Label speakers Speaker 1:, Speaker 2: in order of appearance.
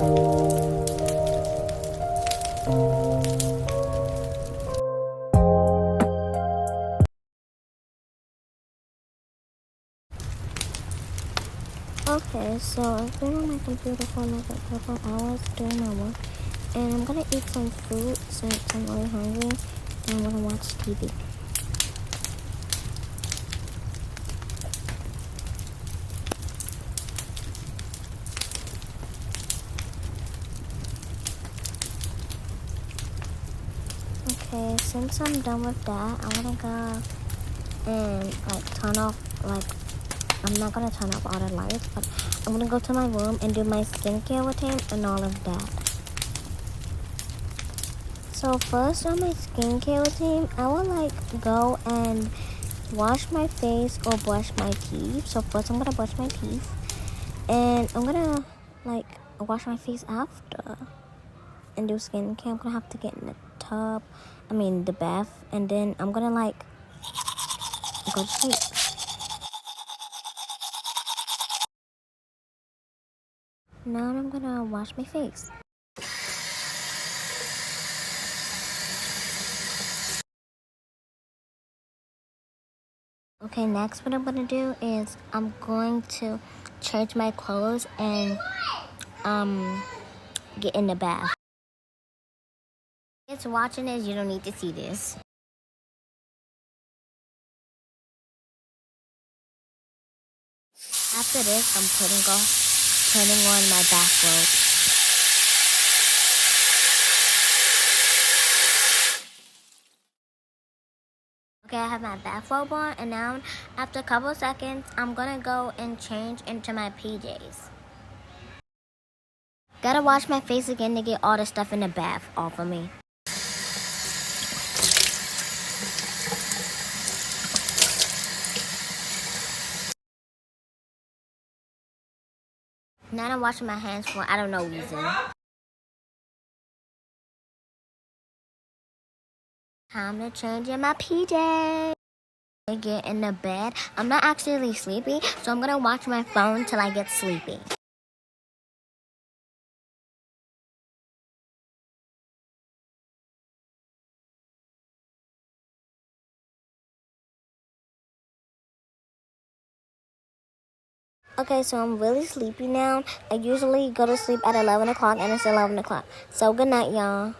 Speaker 1: Okay, so I've been on my computer for like a couple hours doing my work, and I'm gonna eat some food since I'm really hungry, and I'm gonna watch TV. Okay, since I'm done with that, I wanna go and turn off, I'm not gonna turn off all the lights, but I'm gonna go to my room and do my skincare routine and all of that. So first on my skincare routine, I will go and wash my face or brush my teeth. So first I'm gonna brush my teeth, and I'm gonna wash my face after and do skincare. I'm gonna have to get in the bath, and then I'm gonna go to sleep. Now I'm gonna wash my face. Okay, next what I'm gonna do is I'm going to change my clothes and get in the bath. It's watching this, you don't need to see this. After this, I'm putting on my bathrobe. Okay, I have my bathrobe on, and now after a couple of seconds, I'm gonna go and change into my PJs. Gotta wash my face again to get all the stuff in the bath off of me. Now I'm washing my hands for I don't know reason. Time to change in my PJs. I get in the bed. I'm not actually sleepy, so I'm gonna watch my phone till I get sleepy. Okay, so I'm really sleepy now. I usually go to sleep at 11 o'clock, and it's 11 o'clock. So good night, y'all.